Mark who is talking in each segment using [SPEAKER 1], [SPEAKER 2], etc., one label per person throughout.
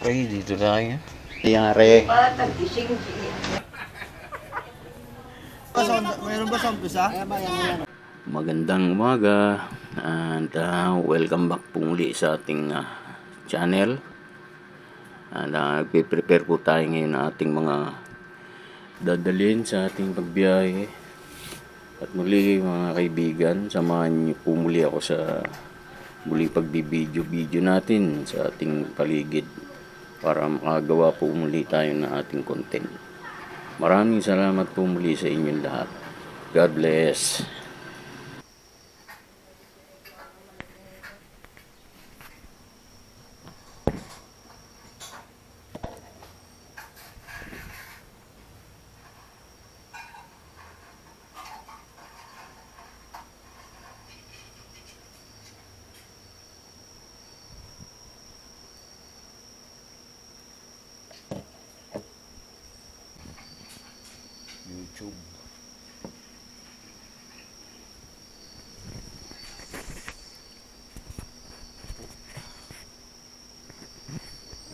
[SPEAKER 1] Okay, dito tayo. Nangyari.
[SPEAKER 2] Mayroon ba sa umpisa?
[SPEAKER 1] Magandang umaga and welcome back po muli sa ating channel. And nagpe-prepare po tayo ngayon ng ating mga dadalhin sa ating pagbiyahe. At muli mga kaibigan, samahan niyo po muli ako sa muli pagbibideo natin sa ating paligid para makagawa po muli tayo ng ating content. Maraming salamat po muli sa inyong lahat. God bless. YouTube.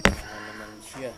[SPEAKER 1] Ano naman siya?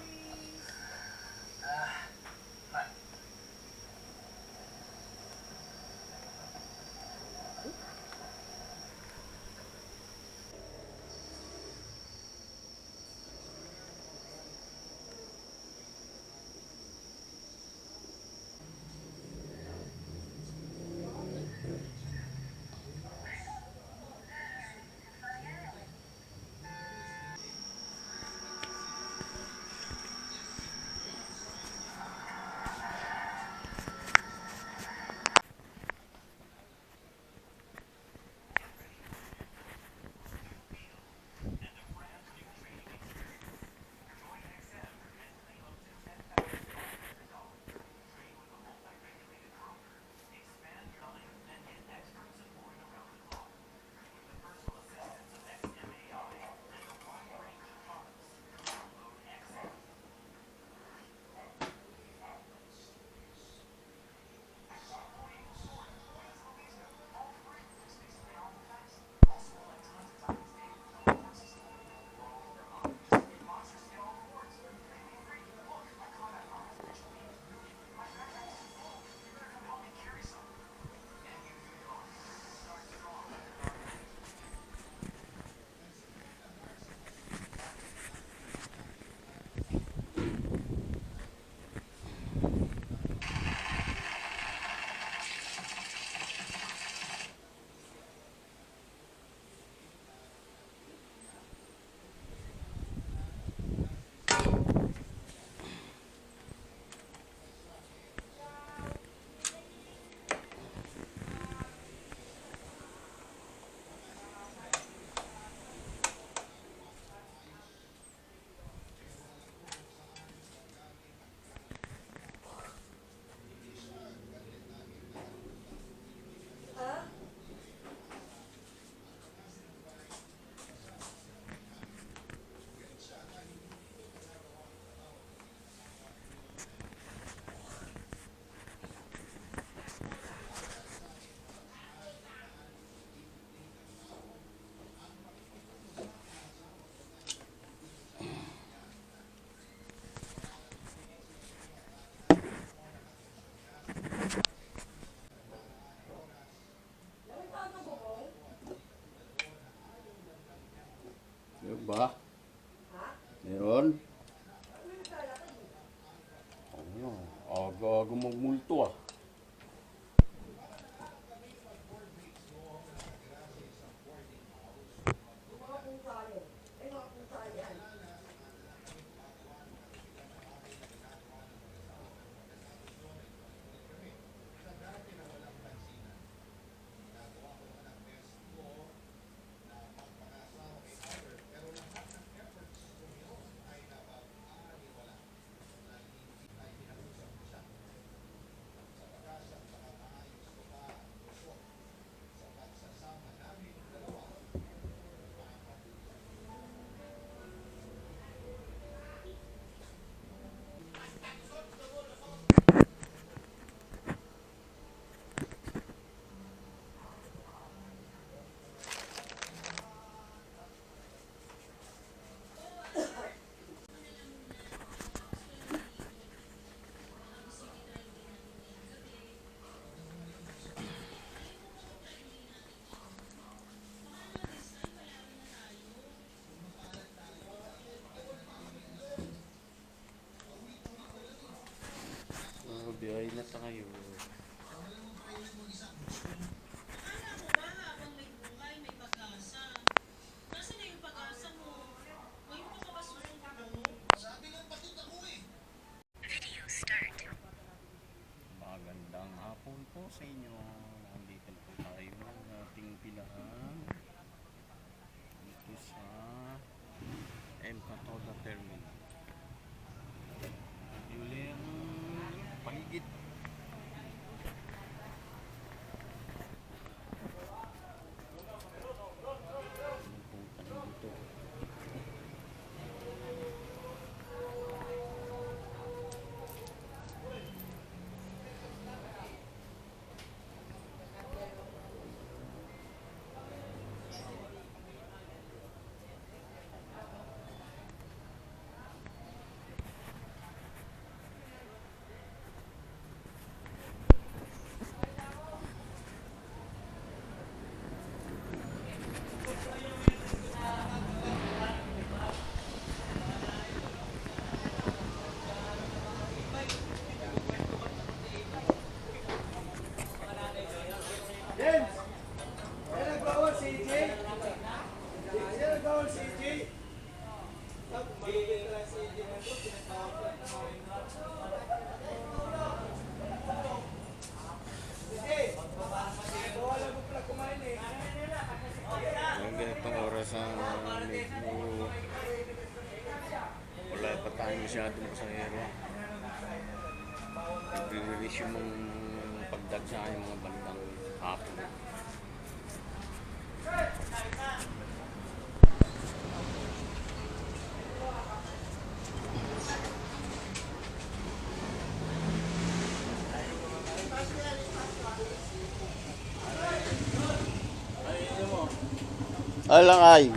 [SPEAKER 1] Ba? Meron? Oh, aga-aga magmulto ah. Biyahe na tayo. Magandang hapon po sa inyo. Nandito na po tayo ng ating pilahan dito sa Mkatoda Terminal. Yung paligid. Ngayon ganitong oras medyo wala pa tayo masyadong pasahero. Nagre-release yung pagdagsa yung mga bandang hapon. Alang ay.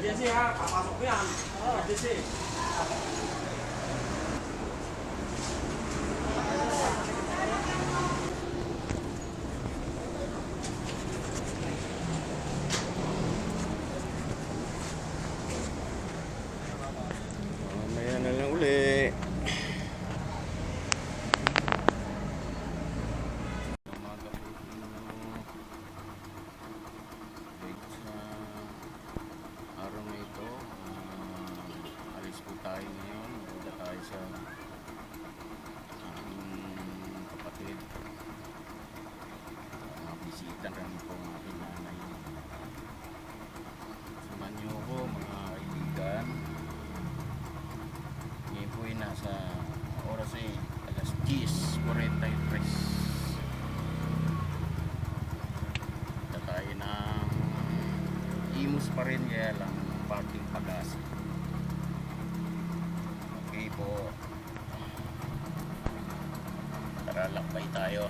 [SPEAKER 2] Emergency ha, papasok ko yan. Emergency.
[SPEAKER 1] Mamaya na lang uli. Araw na ito, alis po tayo ngayon. Punta tayo sa aming kapatid. Bisita rin po ang aking nanay. Samahan niyo ako mga kaibigan. Ngayon po ay nasa oras ay alas 10:43. Punta tayo ng Imus pa rin, kaya lang parking Pag-asa. Okay po, tara lakbay tayo.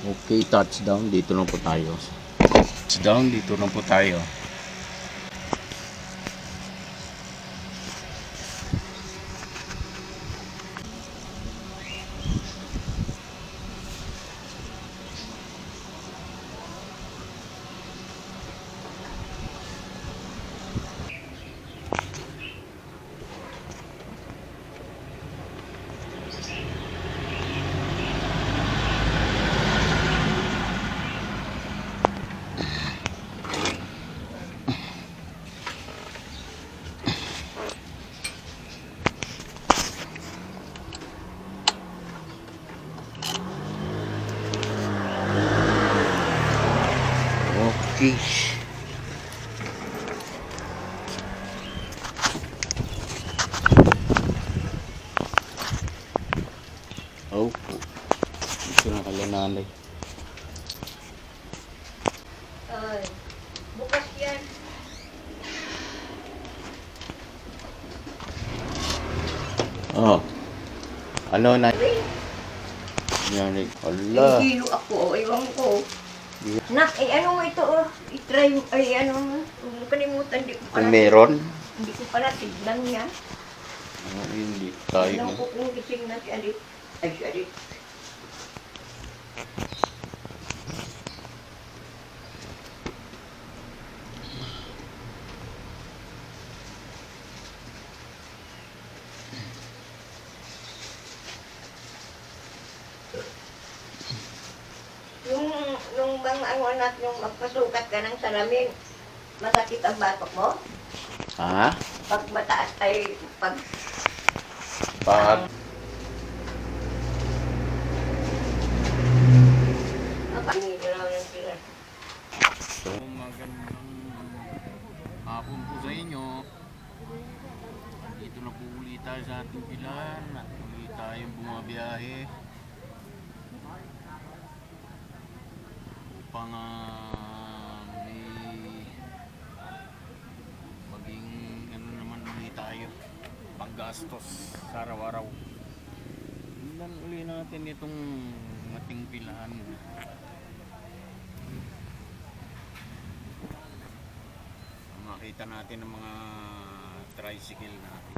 [SPEAKER 1] Okay, touchdown. Dito na po tayo. Touchdown, dito na po tayo. Okay. Oh, ito na kala nanay.
[SPEAKER 3] Ay, bukas yan.
[SPEAKER 1] Oh. Ano na?
[SPEAKER 3] Uy,
[SPEAKER 1] Yan, ala.
[SPEAKER 3] hihilo ako. Ewan ko. Nak, ano mo ito? I-try mo. Ay, ano? Huwag mo kalimutan. Hindi ko
[SPEAKER 1] Kung
[SPEAKER 3] pala,
[SPEAKER 1] meron,
[SPEAKER 3] hindi ko pala tignan niya.
[SPEAKER 1] hindi tayo.
[SPEAKER 3] Ano ko kung gising na si Alit? Ay, si Alit. Yung bang ano anak, yung magpasukat ka ng salamin, masakit ang batok mo?
[SPEAKER 1] Ha?
[SPEAKER 3] Pag mataas ay, pag
[SPEAKER 1] Pag
[SPEAKER 3] Panginoon ng sila.
[SPEAKER 1] So, magandang hapon po sa inyo. Dito na po ulit tayo sa ating pilan. At ulit tayong bumabiyahe upang may maging ano naman ulit tayo paggastos sa araw-araw. Tingnan ulit natin itong ating pilahan. Makita natin ang mga tricycle natin.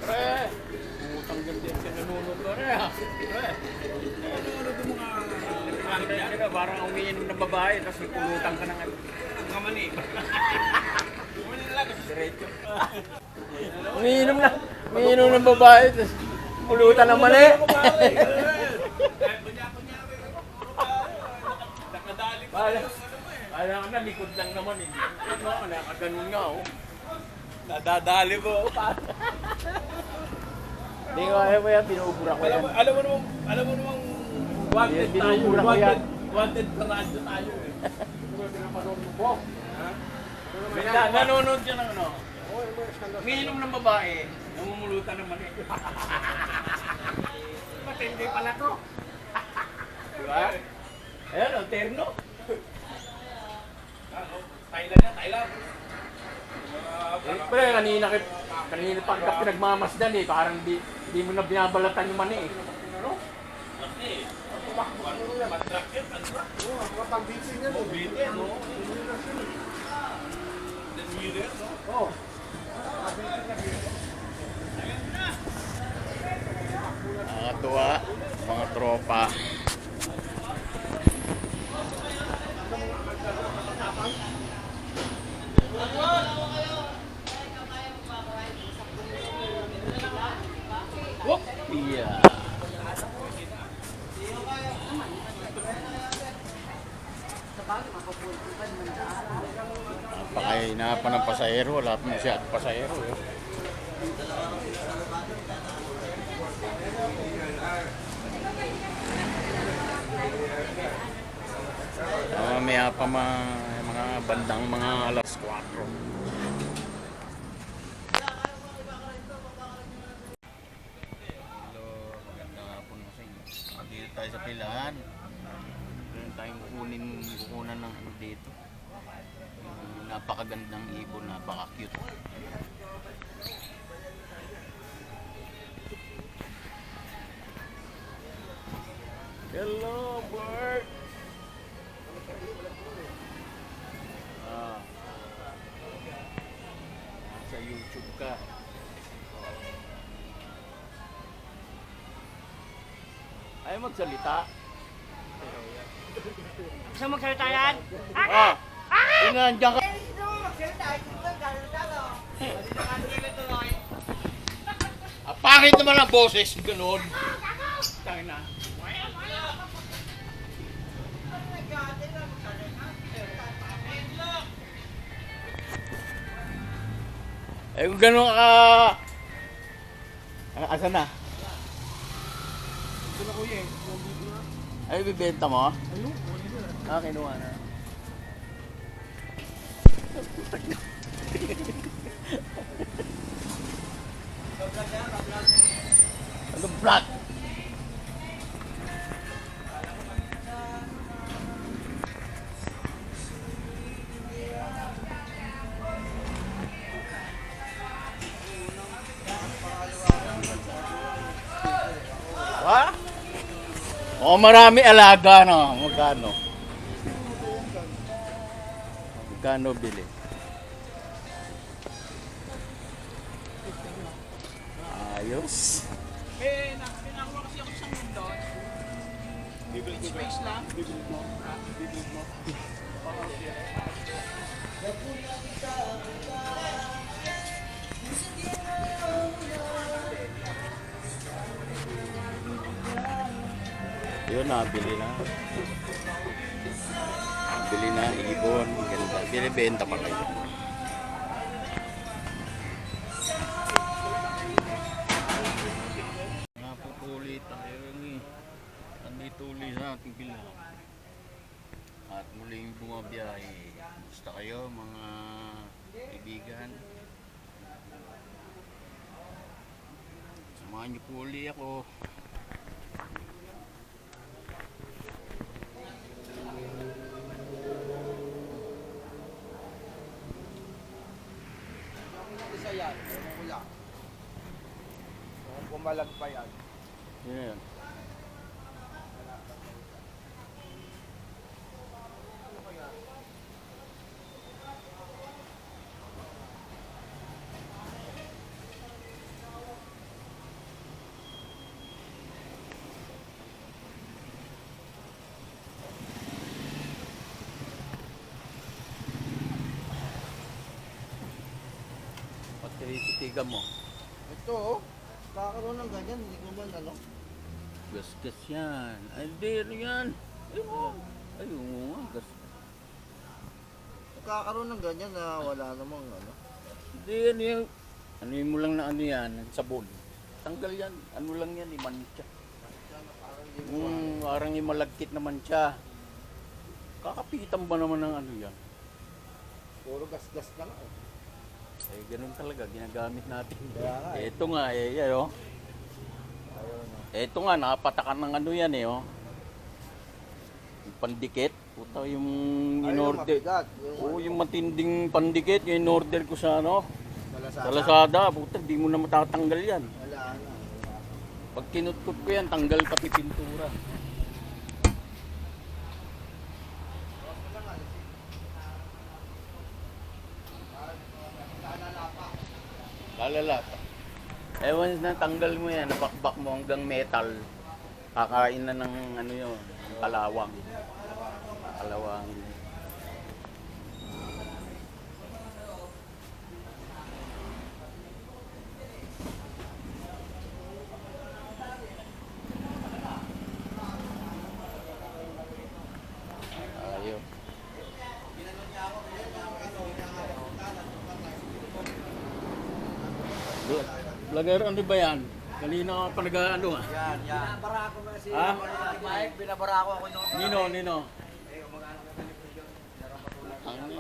[SPEAKER 1] Pre! Utang ganda yung nanonood ko rin ha. Pre! Nanonood yung mga parang umiinom na babae tapos pulutang ka ng mga mani. Mani na lang. Diretso. Umiinom ng babae tapos pulutan ng mani. Kala ka na, likod lang naman eh. Nakaganon nga oh.
[SPEAKER 2] Nadadali mo.
[SPEAKER 1] Hindi ko kaya mo yan, binubura ko yan.
[SPEAKER 2] Alam mo namang wanted tayo.
[SPEAKER 1] Binubura ko yan.
[SPEAKER 2] Wanted ka radyo tayo eh.
[SPEAKER 1] Nanonood siya ng ano? Umiinom ng babae, namumulutan naman eh. Matindi pala to. Diba? Ayan, ang terno.
[SPEAKER 2] Thailand yan, Thailand.
[SPEAKER 1] Pre, kanina pa ka pinagmamasdan eh. Parang di mo na binabalatan yung mani eh.
[SPEAKER 2] Ano? Ano yan? Matrak yan, matrak. Oo, mga pang-bitin yan. Oo, bitin, no?
[SPEAKER 1] Oh. Nakatuwa, mga tropa. Whoop! Yeah. Napakahinapan ng pasahero, wala pa siya at pasahero. Eh. Mamaya pa mga mga bandang mga alas 4. Hello, magandang hapon sa inyo. Dito tayo sa pilahan. Meron tayong kukunan ng ano dito. Yung napakagandang ibon, napaka-cute. Hello, bird! Sa YouTube ka. Ayaw magsalita.
[SPEAKER 2] Gusto magsalita yan?
[SPEAKER 1] Tingnan, dyan ka. Pangit naman ang boses, ganun. Tangina. Kung gano'n ka... Asan na?
[SPEAKER 2] Ito na kuya eh.
[SPEAKER 1] Ay, bibenta mo?
[SPEAKER 2] Ayun,
[SPEAKER 1] Kinuha na. Anong vlog? Ha? Marami alaga no. Magkano? Magkano bili? Ayos.
[SPEAKER 2] Pinakuha kasi ako sa mundo. Space lang. Bibig mo.
[SPEAKER 1] Yun, nabili na. Bili na, ibon. Ganda. Binibenta pa kayo. Napupuli tayo ni. Nandito uli sa ating bilang. At muling bumabiyahe. Gusto kayo mga kaibigan? Samahan niyo po uli ako.
[SPEAKER 2] Isa yan, wala. Kung pumalag pa yan.
[SPEAKER 1] Yan. Tititigan mo.
[SPEAKER 2] Ito oh, kakaroon ng ganyan, hindi ko man ano.
[SPEAKER 1] Gasgas yan. Ay, hindi. Ano yan? Ay, oo nga. Gasgas.
[SPEAKER 2] Kakaroon ng ganyan na wala namang ano.
[SPEAKER 1] Hindi yan yung... Ano yung mo lang na ano yan? Sabon. Tanggal yan. Ano lang yan? Mancha. Parang yung malagkit na mancha. Kakapitan ba naman ng ano yan?
[SPEAKER 2] Puro gas-gas lang eh.
[SPEAKER 1] Eh, ganun talaga. Ginagamit natin.
[SPEAKER 2] Kaya nga eh.
[SPEAKER 1] Ito nga yan oh.
[SPEAKER 2] Ayun oh.
[SPEAKER 1] Ito nga, nakapatakan ng ano yan eh oh. Yung pandikit. Puta yung in-order. Oo, yung matinding pandikit. Yung in-order ko sa ano. Sa Lazada. Puta, di mo na matatanggal yan.
[SPEAKER 2] Wala na.
[SPEAKER 1] Pag kinutkot ko yan, tanggal pati pintura. Lalala pa. Once na tanggal mo yan, napakbak mo hanggang metal, kakain na ng ano yun, kalawang. Kalawang. Ayun. Vlogger, ano ba yan? Kanina ka pa nag-ano ah.
[SPEAKER 2] Yan. Binabara ko na si
[SPEAKER 1] Ha?
[SPEAKER 2] Mike, binabara ko ako noon.
[SPEAKER 1] Nino. Ang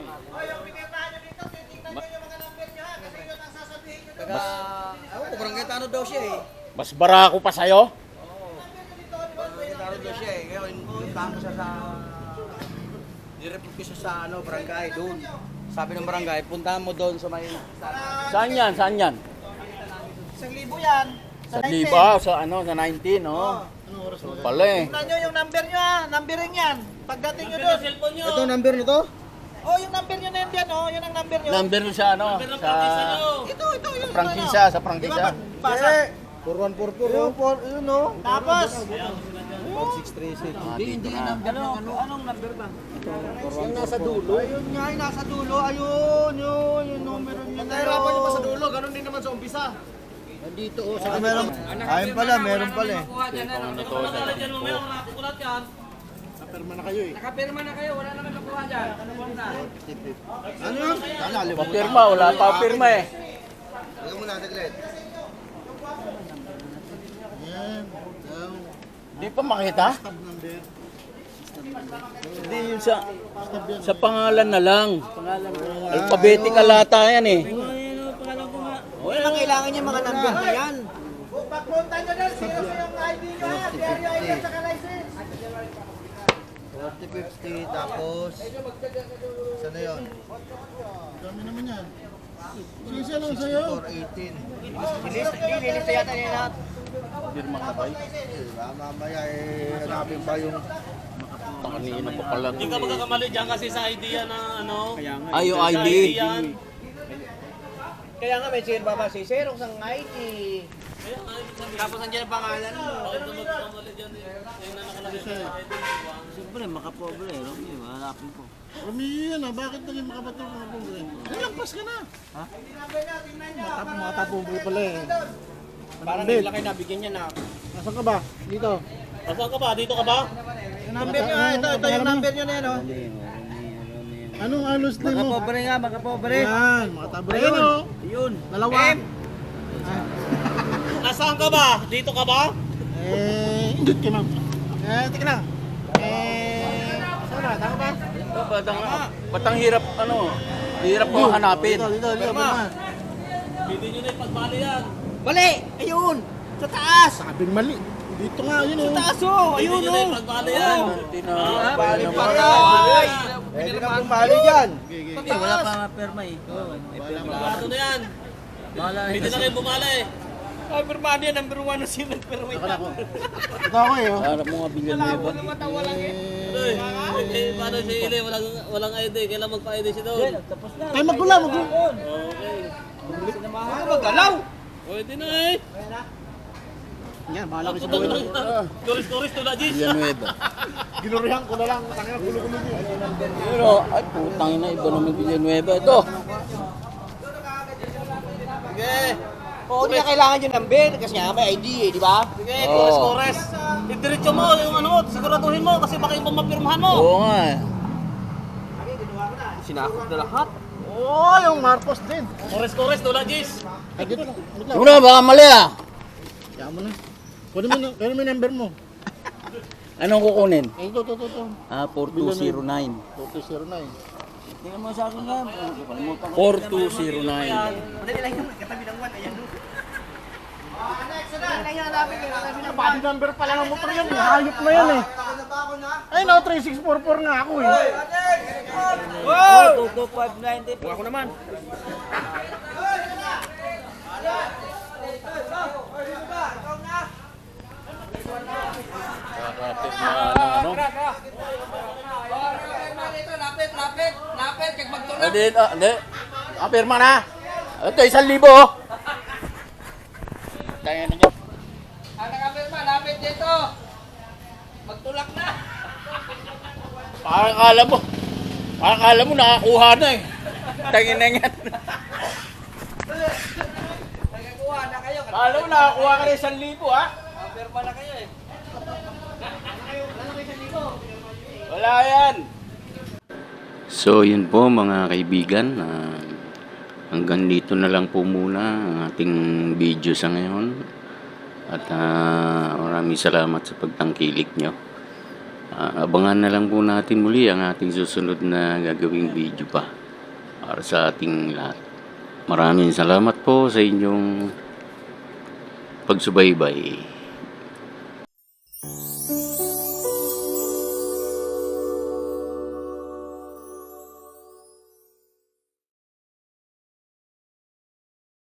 [SPEAKER 2] Barado daw siya eh.
[SPEAKER 1] Mas barako pa sa'yo?
[SPEAKER 2] Barado daw siya eh. Ngayon, puntahan ko siya sa... Nireport ko siya sa barangay doon. Sabi ng barangay, puntahan mo doon sa may...
[SPEAKER 1] Saan yan? Saan yan?
[SPEAKER 2] 1,000 yan.
[SPEAKER 1] Sa Liba, sa ano, sa 19, no?
[SPEAKER 2] Anong oras mo?
[SPEAKER 1] Pala eh.
[SPEAKER 2] Tignan nyo yung number nyo ha. Numbering yan. Pagdating nyo doon. Ito number nyo to? Oh, yung number nyo na yan dyan, oh. Yun ang number nyo.
[SPEAKER 1] Number mo sa ano? Sa
[SPEAKER 2] Ito, yung
[SPEAKER 1] prangkisa, sa prangkisa.
[SPEAKER 2] Basa. 4144. Yun, no? Tapos. 1636.
[SPEAKER 1] Hindi yung number.
[SPEAKER 2] Anong number ba? Yung nasa dulo. Ayun nga, yung nasa dulo. Ayun, yung numero nyo. Nahirapan nyo pa sa dulo. Ganon din naman sa umpisa. Dito, oh. Sa meron. Ayun pala, meron pala eh.
[SPEAKER 1] Ano to?
[SPEAKER 2] Nakapirma na kayo eh.
[SPEAKER 4] Nakapirma na kayo, wala naman nakuha dyan. Ano na?
[SPEAKER 2] Ano yun?
[SPEAKER 1] Papirma, wala pa pirma eh.
[SPEAKER 2] Lagyan mo na, saglit. Yan.
[SPEAKER 1] Di pa makita? Hindi yun sa pangalan na lang. Alphabetical ata yan eh.
[SPEAKER 2] Wala lang kailangan niya mga number na yan. Pagpunta nyo doon, seryoso yung ID nyo ha. Diario ID at saka license. 4050 tapos... Saan na yun? Dami naman yan. Sisi lang sa'yo. 6418. Nililista yata niya lahat.
[SPEAKER 1] Pirma ka ba?
[SPEAKER 2] Mamaya hanapin pa yung...
[SPEAKER 1] Kanina pa pala.
[SPEAKER 4] Hindi ka magkakamali dyan kasi sa idea na ano.
[SPEAKER 1] Ay, yung ID.
[SPEAKER 2] Kaya nga may share ba si Xerox ang ID.
[SPEAKER 4] Tapos nandiyan ang pangalan mo. Bakit ka magkakamali dyan eh?
[SPEAKER 2] Siyempre, makapobre. Hanapin ko.
[SPEAKER 5] Rami yan ah, bakit naging makapatid mga pobre? Nalampas ka na! Ha? Mga tapobre pala eh.
[SPEAKER 2] Parang hindi kayo nabigyan niya na.
[SPEAKER 5] Nasaan ka ba? Dito.
[SPEAKER 4] Asan ka ba? Dito ka ba?
[SPEAKER 2] Yung number nyo ha, ito yung number nyo na yan oh.
[SPEAKER 5] Anong alos din mo?
[SPEAKER 2] Nga, makapobre.
[SPEAKER 5] Yan, mga tabre yan oh.
[SPEAKER 2] Yun.
[SPEAKER 5] Dalawa.
[SPEAKER 4] Nasaan ka ba? Dito ka ba?
[SPEAKER 5] Indot kay ma'am. Teka lang. Saan na? Tama ba?
[SPEAKER 1] Batang hirap, ano, hirap mo hanapin.
[SPEAKER 5] Dito, ma.
[SPEAKER 4] Hindi nyo na ipagbali yan.
[SPEAKER 2] Mali! Ayun! Sa taas!
[SPEAKER 5] Sabing mali. Dito nga, yun oh.
[SPEAKER 2] Sa taas oh!
[SPEAKER 4] Hindi
[SPEAKER 2] Ayun
[SPEAKER 4] nyo na
[SPEAKER 2] oh!
[SPEAKER 4] ipagbali yan.
[SPEAKER 1] Hindi na.
[SPEAKER 2] Bali pa rin! Pwede ka pong bali dyan!
[SPEAKER 4] Wala pa perma eh. Sigurado na yan. Hindi na kayo bumala eh. Ay, perma yan. Number 1 na sila. Perma yan.
[SPEAKER 5] Ito ako eh oh.
[SPEAKER 1] Harap mo nga bilyan mo ba?
[SPEAKER 4] Paano si Ile? Walang ID. Kailan magpa-ID si doon?
[SPEAKER 5] Tayo magkula, magkula.
[SPEAKER 4] Okay.
[SPEAKER 2] Ako magalaw!
[SPEAKER 4] Pwede na eh.
[SPEAKER 5] Yan, bahala ko si
[SPEAKER 4] Putang
[SPEAKER 5] Boy.
[SPEAKER 4] ina. Turis-turis to na, Jis.
[SPEAKER 1] Villanueva.
[SPEAKER 5] Ginurihan ko na lang. Tangina, gulo-gulo niya.
[SPEAKER 1] Pero, ay putang ina, iba naman Villanueva. Ito.
[SPEAKER 4] Sige.
[SPEAKER 2] Oo, hindi na kailangan yung number kasi nga may ID eh, di ba?
[SPEAKER 4] Sige,
[SPEAKER 1] Oo.
[SPEAKER 4] kores-kores. Idiretso mo yung ano, siguraduhin mo kasi baka ibang mapirmahan mo.
[SPEAKER 1] Oo nga eh.
[SPEAKER 4] Sinakot na lahat.
[SPEAKER 5] Oo, yung Marcos din.
[SPEAKER 4] Kores-kores to na, Jis.
[SPEAKER 5] Ay, dito lang. Dito lang.
[SPEAKER 1] Siguro, baka mali ah.
[SPEAKER 5] Kaya mo na. Kunin mo yung number mo.
[SPEAKER 1] Anong kukunin?
[SPEAKER 5] Ito.
[SPEAKER 1] Ah, 4209.
[SPEAKER 5] 4209.
[SPEAKER 1] Tingnan mo sa akin nga. 4209.
[SPEAKER 2] Madali lang yung katabi ng 1, ayan. Next na! Madali lang yung hanapin yung katabi ng
[SPEAKER 5] Body number pa lang ang motor yan. Hayop na yan eh. Ay no, 3644 nga ako eh.
[SPEAKER 2] Wow! 22590. Ako naman.
[SPEAKER 1] Kakapit na ano.
[SPEAKER 4] Lapit, kag magtulak.
[SPEAKER 1] Hindi. Pirma na. Ito, 1,000 oh. Tayo na dyan.
[SPEAKER 4] Ang nakapirma, lapit dito. Magtulak na.
[SPEAKER 1] Parang akala mo nakakuha na eh. Tangin na yan.
[SPEAKER 4] Nagkakuha na kayo.
[SPEAKER 1] Akala mo nakakuha ka na 1,000 ah.
[SPEAKER 4] Pirma na kayo eh.
[SPEAKER 1] Wala yan. So yun po mga kaibigan, hanggang dito na lang po muna ang ating video sa ngayon. At maraming salamat sa pagtangkilik nyo. Abangan na lang po natin muli ang ating susunod na gagawing video pa para sa ating lahat. Maraming salamat po sa inyong pagsubaybay.